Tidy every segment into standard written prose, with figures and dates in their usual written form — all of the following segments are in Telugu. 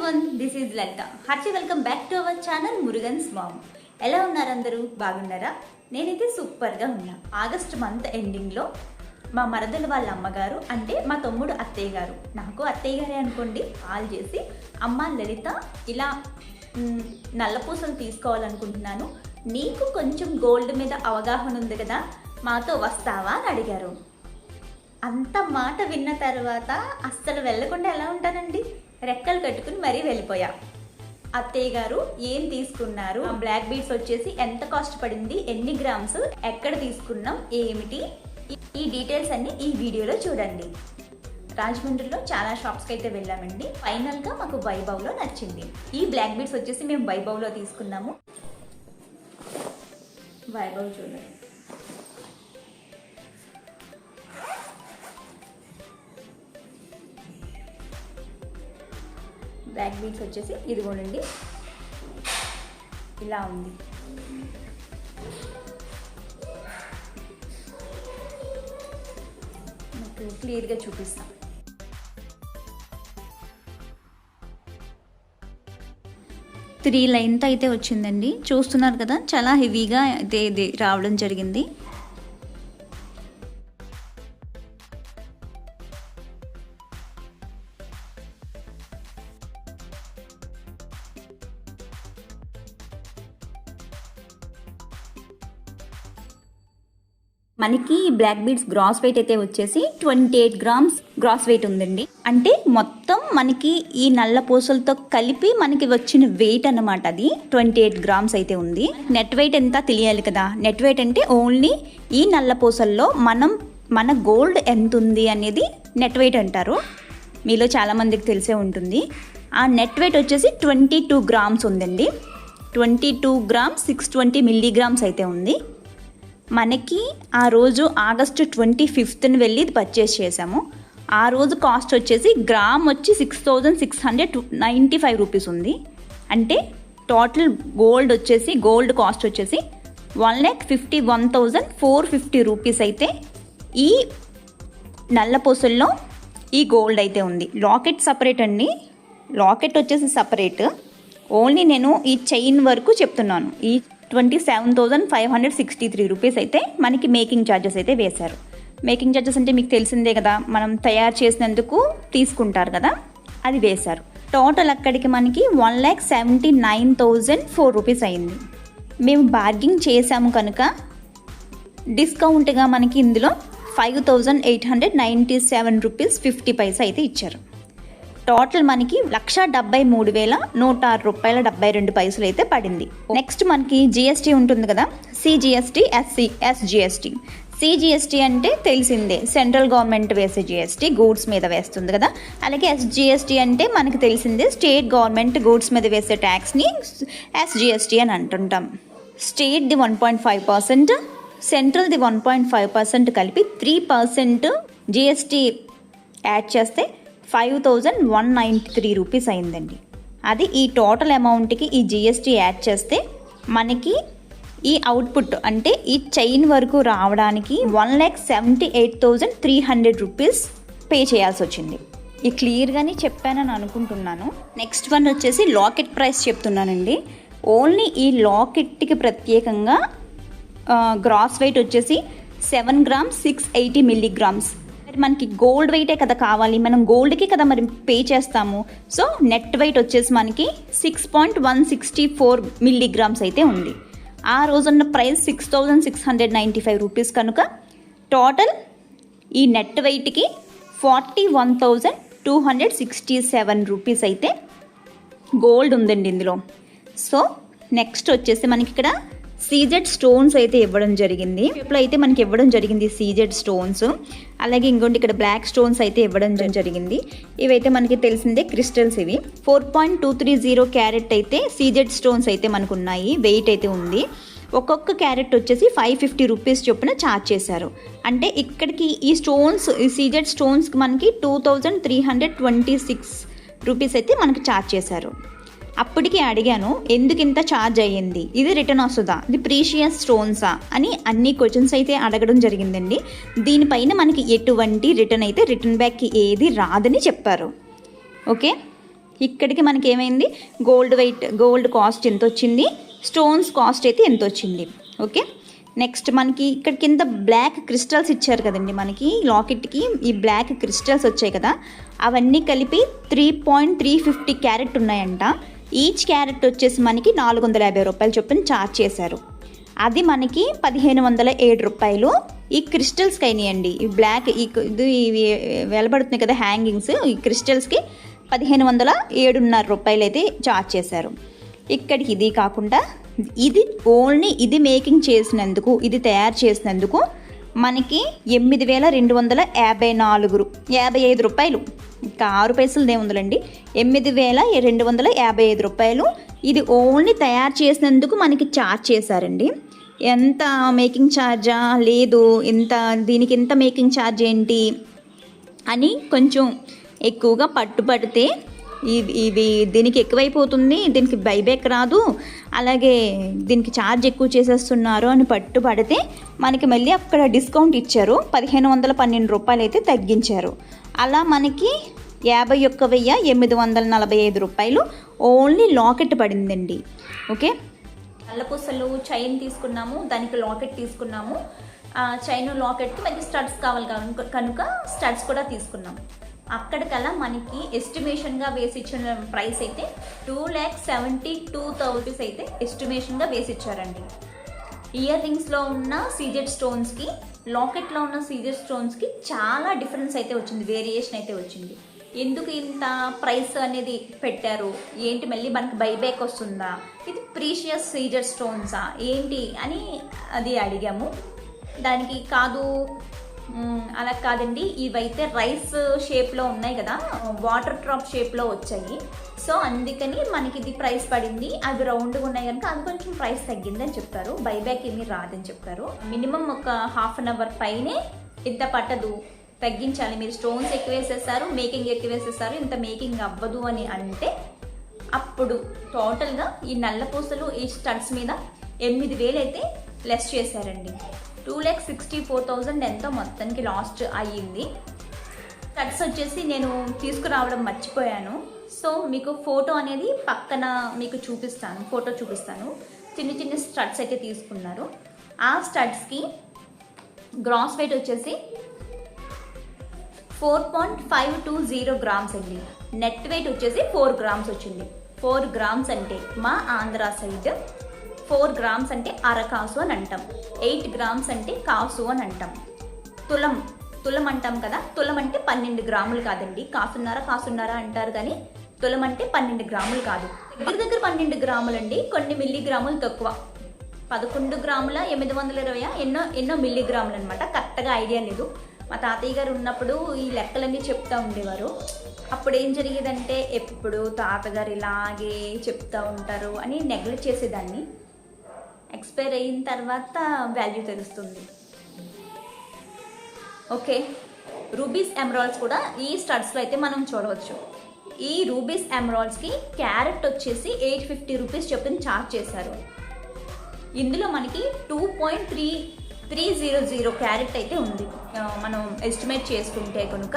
everyone, this is Lalita. Hearty welcome back to our channel Murugan's Mom. ఎలా ఉన్నారు అందరూ? బాగున్నారా? నేనైతే సూపర్గా ఉన్నా. ఆగస్ట్ మంత్ ఎండింగ్లో మా మరదలు వాళ్ళ అమ్మగారు అంటే మా తమ్ముడు అత్తయ్య గారు, నాకు అత్తయ్య గారే అనుకోండి, కాల్ చేసి అమ్మ లలిత ఇలా నల్లపూసలు తీసుకోవాలనుకుంటున్నాను, నీకు కొంచెం గోల్డ్ మీద అవగాహన ఉంది కదా, మాతో వస్తావా అని అడిగారు. అంత మాట విన్న తర్వాత అస్సలు వెళ్ళకుండా ఎలా ఉంటానండి, రెక్కలు కట్టుకుని మరీ వెళ్ళిపోయా. అత్తయ్య గారు ఏం తీసుకున్నారు, బ్లాక్ బీడ్స్ వచ్చేసి ఎంత కాస్ట్ పడింది, ఎన్ని గ్రామ్స్, ఎక్కడ తీసుకున్నాం, ఏమిటి, ఈ డీటెయిల్స్ అన్ని ఈ వీడియోలో చూడండి. రాజమండ్రిలో చాలా షాప్స్కి అయితే వెళ్ళామండి. ఫైనల్గా మాకు వైభవ్లో నచ్చింది. ఈ బ్లాక్ బీడ్స్ వచ్చేసి మేము వైభవ్లో తీసుకున్నాము. వైభవ్ చూడండి, బ్లాక్ బీడ్స్ వచ్చేసి ఇదిగోనండి ఇలా ఉంది. మీకు క్లియర్గా చూపిస్తాను. త్రీ లైన్తో అయితే వచ్చిందండి, చూస్తున్నారు కదా, చాలా హెవీగా అయితే ఇది రావడం జరిగింది. మనకి బ్లాక్ బీడ్స్ గ్రాస్ వెయిట్ అయితే వచ్చేసి 28 గ్రామ్స్ గ్రాస్ వెయిట్ ఉందండి. అంటే మొత్తం మనకి ఈ నల్ల పూసలతో కలిపి మనకి వచ్చిన వెయిట్ అన్నమాట, అది 28 గ్రామ్స్ అయితే ఉంది. నెట్ వెయిట్ ఎంత తెలియాలి కదా, నెట్ వెయిట్ అంటే ఓన్లీ ఈ నల్ల పూసల్లో మన గోల్డ్ ఎంత ఉంది అనేది నెట్ వెయిట్ అంటారు. మీలో చాలామందికి తెలిసే ఉంటుంది. ఆ నెట్ వెయిట్ వచ్చేసి 22 గ్రామ్స్ ఉందండి. 22 గ్రామ్స్ 620 మిల్లీగ్రామ్స్ అయితే ఉంది. మనకి ఆ రోజు ఆగస్టు 25th వెళ్ళి ఇది పర్చేస్ చేసాము. ఆ రోజు కాస్ట్ వచ్చేసి గ్రామ్ వచ్చి 6695 రూపీస్ ఉంది. అంటే టోటల్ గోల్డ్ కాస్ట్ వచ్చేసి 1,51,450 రూపీస్ అయితే ఈ నల్లపూసల్లో ఈ గోల్డ్ అయితే ఉంది. లాకెట్ సపరేట్ అండి, లాకెట్ వచ్చేసి సపరేట్. ఓన్లీ నేను ఈ చైన్ వరకు చెప్తున్నాను. ఈ 27,563 రూపీస్ అయితే మనకి మేకింగ్ ఛార్జెస్ అయితే వేశారు. మేకింగ్ ఛార్జెస్ అంటే మీకు తెలిసిందే కదా, మనం తయారు చేసినందుకు తీసుకుంటారు కదా, అది వేశారు. టోటల్ అక్కడికి మనకి 1,79,004 రూపీస్ అయింది. మేము బార్గింగ్ చేసాము కనుక డిస్కౌంట్గా మనకి ఇందులో 5,897 రూపీస్ 50 పైసా అయితే ఇచ్చారు. టోటల్ మనకి 1,73,106 రూపాయల 72 పైసలు అయితే పడింది. నెక్స్ట్ మనకి జిఎస్టీ ఉంటుంది కదా, సిజిఎస్టీ, ఎస్జిఎస్టీ. సిజిఎస్టీ అంటే తెలిసిందే, సెంట్రల్ గవర్నమెంట్ వేసే జిఎస్టీ, గూడ్స్ మీద వేస్తుంది కదా. అలాగే ఎస్జిఎస్టీ అంటే మనకి తెలిసిందే, స్టేట్ గవర్నమెంట్ గూడ్స్ మీద వేసే ట్యాక్స్ని ఎస్జిఎస్టీ అని అంటుంటాం. స్టేట్ది 1.5%, సెంట్రల్ది 1.5% కలిపి 3% జిఎస్టీ యాడ్ చేస్తే 5,193 రూపీస్ అయిందండి. అది ఈ టోటల్ అమౌంట్కి ఈ జిఎస్టీ యాడ్ చేస్తే మనకి ఈ అవుట్పుట్ అంటే ఈ చైన్ వరకు రావడానికి 1,78,300 రూపీస్ పే చేయాల్సి వచ్చింది. ఈ క్లియర్గానే చెప్పానని అనుకుంటున్నాను. నెక్స్ట్ వన్ వచ్చేసి లాకెట్ ప్రైస్ చెప్తున్నానండి. ఓన్లీ ఈ లాకెట్కి ప్రత్యేకంగా గ్రాస్ వెయిట్ వచ్చేసి 7 గ్రామ్స్ 680 మిల్లీగ్రామ్స్. మనకి గోల్డ్ వెయిటే కదా కావాలి, మనం గోల్డ్కి కదా మరి పే చేస్తాము. సో నెట్ వెయిట్ వచ్చేసి మనకి 6.164 మిల్లీగ్రామ్స్ అయితే ఉంది. ఆ రోజున్న ప్రైస్ 6,695 రూపీస్ కనుక టోటల్ ఈ నెట్ వెయిట్కి 41,267 రూపీస్ అయితే గోల్డ్ ఉందండి ఇందులో. సో నెక్స్ట్ వచ్చేసి మనకి ఇక్కడ సీజెడ్ స్టోన్స్ అయితే ఇవ్వడం జరిగింది. ఇప్పుడు అయితే మనకి ఇవ్వడం జరిగింది సీజెడ్ స్టోన్స్. అలాగే ఇంకోటి ఇక్కడ బ్లాక్ స్టోన్స్ అయితే ఇవ్వడం జరిగింది. ఇవైతే మనకి తెలిసిందే క్రిస్టల్స్. ఇవి 4.230 క్యారెట్ అయితే సీజెడ్ స్టోన్స్ అయితే మనకు ఉన్నాయి. వెయిట్ అయితే ఉంది. ఒక్కొక్క క్యారెట్ వచ్చేసి 550 రూపీస్ చొప్పున ఛార్జ్ చేశారు. అంటే ఇక్కడికి ఈ స్టోన్స్, ఈ సీజెడ్ స్టోన్స్కి మనకి 2,326 రూపీస్ అయితే మనకి ఛార్జ్ చేశారు. అప్పటికి అడిగాను ఎందుకు ఇంత ఛార్జ్ అయ్యింది, ఇది రిటర్న్ వస్తుందా, ఇది ప్రీషియస్ స్టోన్సా అని అన్ని క్వశ్చన్స్ అయితే అడగడం జరిగిందండి. దీనిపైన మనకి ఎటువంటి రిటర్న్ బ్యాక్కి ఏది రాదని చెప్పారు. ఓకే, ఇక్కడికి మనకి ఏమైంది, గోల్డ్ కాస్ట్ ఎంత వచ్చింది, స్టోన్స్ కాస్ట్ అయితే ఎంత వచ్చింది. ఓకే, నెక్స్ట్ మనకి ఇక్కడ కింద బ్లాక్ క్రిస్టల్స్ ఇచ్చారు కదండి, మనకి లాకెట్కి ఈ బ్లాక్ క్రిస్టల్స్ వచ్చాయి కదా, అవన్నీ కలిపి 3.350 క్యారెట్ ఉన్నాయంట. ఈచ్ క్యారెట్ వచ్చేసి మనకి 450 రూపాయలు చొప్పున ఛార్జ్ చేశారు. అది మనకి 1507 రూపాయలు ఈ క్రిస్టల్స్కి అయినాయండి. ఈ బ్లాక్ ఇది వెలబడుతున్నాయి కదా హ్యాంగింగ్స్, ఈ క్రిస్టల్స్కి 1507.5 రూపాయలు అయితే ఛార్జ్ చేశారు. ఇక్కడికి ఇది కాకుండా ఇది ఓన్లీ ఇది మేకింగ్ చేసినందుకు, ఇది తయారు చేసినందుకు మనకి 8,255 రూపాయలు, ఇంకా 6 పైసలు ఏముందండి, 8,255 రూపాయలు ఇది ఓన్లీ తయారు చేసినందుకు మనకి ఛార్జ్ చేశారండి. ఎంత మేకింగ్ ఛార్జా లేదు, దీనికి ఎంత మేకింగ్ ఛార్జ్ ఏంటి అని కొంచెం ఎక్కువగా పట్టుపడితే ఇవి దీనికి ఎక్కువైపోతుంది, దీనికి బైబ్యాక్ రాదు, అలాగే దీనికి ఛార్జ్ ఎక్కువ చేసేస్తున్నారు అని పట్టుబడితే మనకి మళ్ళీ అక్కడ డిస్కౌంట్ ఇచ్చారు, 1512 రూపాయలు అయితే తగ్గించారు. అలా మనకి 51,845 రూపాయలు ఓన్లీ లాకెట్ పడిందండి. ఓకే, నల్లపూసలు చైన్ తీసుకున్నాము, దానికి లాకెట్ తీసుకున్నాము. చైన్ లాకెట్కి మనకి స్టడ్స్ కావాలి కనుక స్టడ్స్ కూడా తీసుకున్నాము. అక్కడికల్లా మనకి ఎస్టిమేషన్గా వేసి ఇచ్చిన ప్రైస్ అయితే 2,72,000 అయితే ఎస్టిమేషన్గా వేసి ఇచ్చారండి. ఇయర్ రింగ్స్లో ఉన్న సీజెడ్ స్టోన్స్కి, లాకెట్లో ఉన్న సీజెడ్ స్టోన్స్కి చాలా డిఫరెన్స్ అయితే వచ్చింది, వేరియేషన్ అయితే వచ్చింది. ఎందుకు ఇంత ప్రైస్ అనేది పెట్టారు, ఏంటి మళ్ళీ మనకి బైబ్యాక్ వస్తుందా, ఇది ప్రీషియస్ సీజెడ్ స్టోన్సా ఏంటి అని అది అడిగాము. దానికి కాదు, అలా కాదండి, ఇవైతే రైస్ షేప్లో ఉన్నాయి కదా, వాటర్ డ్రాప్ షేప్లో వచ్చాయి, సో అందుకని మనకి ఇది ప్రైస్ పడింది. అవి రౌండ్గా ఉన్నాయి కనుక అది కొంచెం ప్రైస్ తగ్గిందని చెప్పారు, బైబ్యాక్ ఏమీ రాదని చెప్పారు. మినిమం ఒక హాఫ్ అన్ అవర్ పైనే, ఇంత పట్టదు, తగ్గించాలి, మీరు స్టోన్స్ ఎక్కువ వేసేస్తారు, మేకింగ్ ఎక్కువ వేసేస్తారు, ఇంత మేకింగ్ అవ్వదు అని అంటే అప్పుడు టోటల్గా ఈ నల్లపూసలు ఈ స్టడ్స్ మీద 8,000 అయితే లెస్ చేశారండి. 2,64,000 ఎంతో మొత్తానికి లాస్ట్ అయ్యింది. స్టడ్స్ వచ్చేసి నేను తీసుకురావడం మర్చిపోయాను, సో మీకు ఫోటో అనేది పక్కన మీకు చూపిస్తాను, ఫోటో చూపిస్తాను. చిన్న చిన్న స్టడ్స్ అయితే తీసుకున్నారు. ఆ స్టడ్స్కి గ్రాస్ వెయిట్ వచ్చేసి 4.520 గ్రామ్స్ అండి. నెట్ వెయిట్ వచ్చేసి 4 గ్రామ్స్ వచ్చింది. 4 గ్రామ్స్ అంటే మా ఆంధ్ర సైడ్ 4 గ్రామ్స్ అంటే అరకాసు అని అంటాం, 8 గ్రామ్స్ అంటే కాసు అని అంటాం. తులం అంటాం కదా, తులం అంటే 12 గ్రాములు కాదండి, కాసున్నారా అంటారు కానీ తులం అంటే 12 గ్రాములు కాదు. దగ్గర 12 గ్రాములు అండి, కొన్ని మిల్లీగ్రాములు తక్కువ, 11 గ్రాముల 820 ఎన్నో మిల్లీగ్రాములు అనమాట. కరెక్ట్గా ఐడియా లేదు. మా తాతయ్య గారు ఉన్నప్పుడు ఈ లెక్కలన్నీ చెప్తూ ఉండేవారు. అప్పుడు ఏం జరిగేదంటే ఎప్పుడు తాతగారు ఇలాగే చెప్తూ ఉంటారు అని నెగ్లెక్ట్ చేసేదాన్ని. ఎక్స్పైర్ అయిన తర్వాత వాల్యూ తెలుస్తుంది. ఓకే, రూబీస్ ఎమరాల్డ్స్ కూడా ఈ స్టడ్స్లో అయితే మనం చూడవచ్చు. ఈ రూబీస్ ఎమరాల్డ్స్కి క్యారెట్ వచ్చేసి 850 రూపీస్ చొప్పున ఛార్జ్ చేశారు. ఇందులో మనకి 2.300 క్యారెట్ అయితే ఉంది. మనం ఎస్టిమేట్ చేసుకుంటే కనుక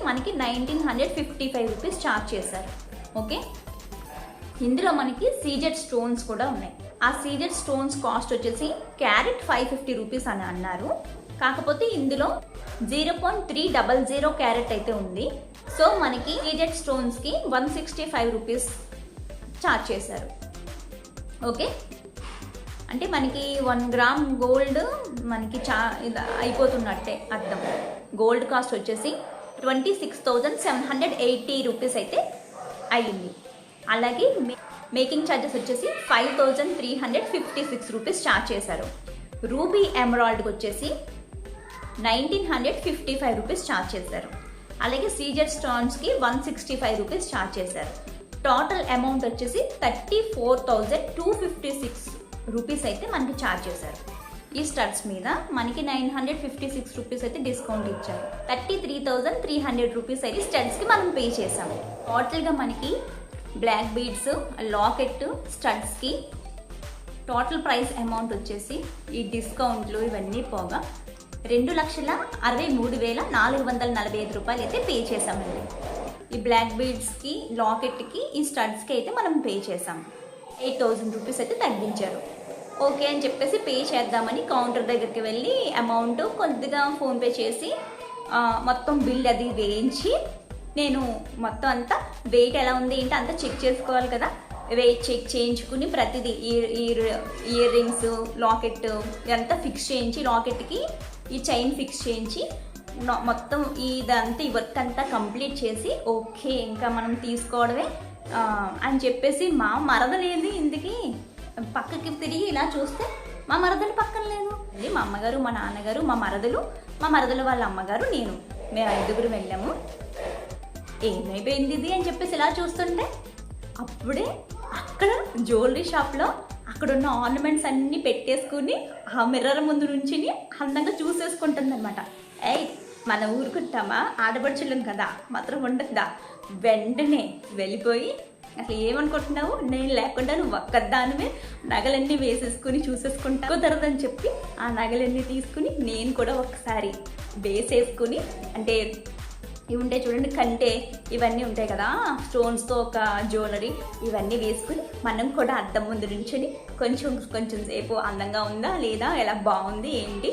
మనకి 1,955 రూపీస్ ఛార్జ్ చేశారు. ఓకే, ఇందులో మనకి సీజెడ్ స్టోన్స్ కూడా ఉన్నాయి. ఆ సీజెడ్ స్టోన్స్ కాస్ట్ వచ్చేసి క్యారెట్ 550 రూపీస్ అని అన్నారు. కాకపోతే ఇందులో 0.300 క్యారెట్ అయితే ఉంది. సో మనకి సీజెడ్ స్టోన్స్కి 165 రూపీస్ ఛార్జ్ చేశారు. ఓకే, అంటే మనకి 1 గ్రామ్ గోల్డ్ మనకి అయిపోతున్నట్టే అర్థం. గోల్డ్ కాస్ట్ వచ్చేసి 26,780 రూపీస్ అయితే అయ్యింది. అలాగే మేకింగ్ ఛార్జెస్ వచ్చేసి 5,356 రూపీస్ ఛార్జ్ చేశారు. రూబీ ఎమరాల్డ్కి వచ్చేసి 1,955 రూపీస్ ఛార్జ్ చేశారు. అలాగే సీజెడ్ స్టోన్స్కి 165 రూపీస్ ఛార్జ్ చేశారు. టోటల్ అమౌంట్ వచ్చేసి 34,256 రూపీస్ అయితే మనకి ఛార్జ్ చేశారు. ఈ స్టడ్స్ మీద మనకి 956 రూపీస్ అయితే డిస్కౌంట్ ఇచ్చారు. 33,300 రూపీస్ అయితే స్టడ్స్కి మనం పే చేసాము. టోటల్గా మనకి బ్లాక్ బీడ్స్, లాకెట్, స్టడ్స్కి టోటల్ ప్రైస్ అమౌంట్ వచ్చేసి ఈ డిస్కౌంట్లు ఇవన్నీ పోగా 2,63,445 రూపాయలు అయితే పే చేసామండి. ఈ బ్లాక్ బీడ్స్కి, లాకెట్కి, ఈ స్టడ్స్కి అయితే మనం పే చేసాం. 8,000 రూపీస్ అయితే తగ్గించారు. ఓకే అని చెప్పేసి పే చేద్దామని కౌంటర్ దగ్గరికి వెళ్ళి అమౌంట్ కొద్దిగా ఫోన్పే చేసి మొత్తం బిల్ అది వేయించి, నేను మొత్తం అంతా వెయిట్ ఎలా ఉంది ఏంటి అంతా చెక్ చేసుకోవాలి కదా, వెయిట్ చెక్ చేయించుకుని ప్రతిదీ ఇయర్ రింగ్స్, లాకెట్ ఇదంతా ఫిక్స్ చేయించి, లాకెట్కి ఈ చైన్ ఫిక్స్ చేయించి మొత్తం ఇదంతా ఈ వర్క్ అంతా కంప్లీట్ చేసి ఓకే ఇంకా మనం తీసుకోవడమే అని చెప్పేసి మా మరదలేది ఇందుకి పక్కకి తిరిగి ఇలా చూస్తే మా మరదలు పక్కన లేదు. అది మా అమ్మగారు, మా నాన్నగారు, మా మరదలు వాళ్ళ అమ్మగారు, మేము 5గురు వెళ్ళాము. ఏమైపోయింది ఇది అని చెప్పేసి ఇలా చూస్తుంటే అప్పుడే అక్కడ జ్యువెలరీ షాప్లో అక్కడ ఉన్న ఆర్నమెంట్స్ అన్నీ పెట్టేసుకుని ఆ మిర్రర్ ముందు నుంచి అందంగా చూసేసుకుంటుంది అనమాట. మన ఊరుకుంటామా, ఆడపడుచులం కదా, మాత్రం ఉండదా. వెంటనే వెళ్ళిపోయి అసలు ఏమనుకుంటున్నావు, నేను లేకుండా నువ్వు ఒక్కదానివే నగలన్నీ వేసేసుకుని చూసేసుకుంటా కుదరదని చెప్పి ఆ నగలన్నీ తీసుకుని నేను కూడా ఒకసారి వేసేసుకుని, అంటే ఇవి ఉంటాయి చూడండి కంటే, ఇవన్నీ ఉంటాయి కదా స్టోన్స్తో ఒక జ్యువెలరీ, ఇవన్నీ వేసుకుని మనం కూడా అద్దం ముందు నుంచుని కొంచెం సేపు అందంగా ఉందా లేదా, ఎలా బాగుంది ఏంటి,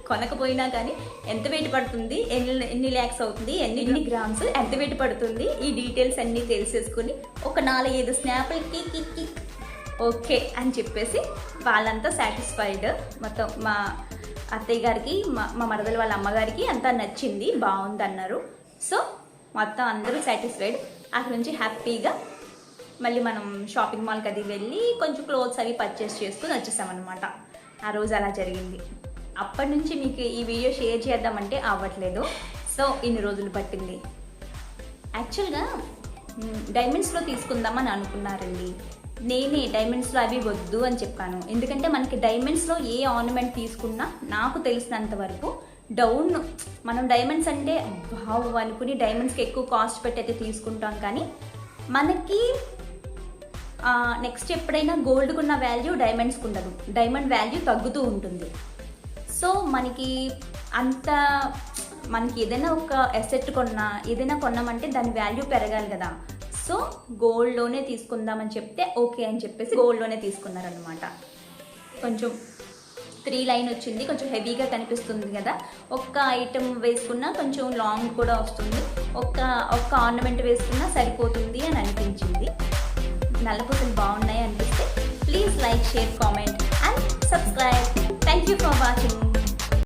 కొనకపోయినా కానీ ఎంత వెయిట్ పడుతుంది, ఎన్ని ల్యాక్స్ అవుతుంది, ఎన్ని గ్రామ్స్, ఎంత వెయిట్ పడుతుంది, ఈ డీటెయిల్స్ అన్నీ తెలిసేసుకుని ఒక 4-5 స్నాప్లకి కిక్ ఓకే అని చెప్పేసి వాళ్ళంతా సాటిస్ఫైడ్. మొత్తం మా అత్తయ్య గారికి, మా మరదలు వాళ్ళ అమ్మగారికి అంతా నచ్చింది, బాగుంది అన్నారు. సో మొత్తం అందరూ సాటిస్ఫైడ్. అక్కడ నుంచి హ్యాపీగా మళ్ళీ మనం షాపింగ్ మాల్కి అది వెళ్ళి కొంచెం క్లోత్స్ అవి పర్చేస్ చేసుకుని వచ్చేసామన్నమాట. ఆ రోజు అలా జరిగింది. అప్పటి నుంచి మీకు ఈ వీడియో షేర్ చేద్దామంటే అవ్వట్లేదు. సో ఇన్ని రోజులు పట్టింది. యాక్చువల్గా డైమండ్స్లో తీసుకుందామని అనుకున్నారండి. నేనే డైమండ్స్లో అవి వద్దు అని చెప్పాను. ఎందుకంటే మనకి డైమండ్స్లో ఏ ఆర్నమెంట్ తీసుకున్నా నాకు తెలిసినంత వరకు మనం డైమండ్స్ అంటే బావు అనుకుని డైమండ్స్కి ఎక్కువ కాస్ట్ పెట్టి అయితే తీసుకుంటాం. కానీ మనకి నెక్స్ట్ ఎప్పుడైనా గోల్డ్కి ఉన్న వాల్యూ డైమండ్స్కి ఉండదు, డైమండ్ వాల్యూ తగ్గుతూ ఉంటుంది. సో మనకి ఏదైనా ఒక అసెట్ ఏదైనా కొన్నామంటే దాని వాల్యూ పెరగాలి కదా. సో గోల్డ్లోనే తీసుకుందామని చెప్తే ఓకే అని చెప్పేసి గోల్డ్లోనే తీసుకున్నారనమాట. కొంచెం 3 లైన్ వచ్చింది, కొంచెం హెవీగా కనిపిస్తుంది కదా. ఒక్క ఐటమ్ వేసుకున్నా కొంచెం లాంగ్ కూడా వస్తుంది, ఒక్క ఆర్నమెంట్ వేసుకున్నా సరిపోతుంది అని అనిపించింది. నల్లపూసలు బాగున్నాయి అనిపిస్తే please like, share, comment and subscribe. Thank you for watching.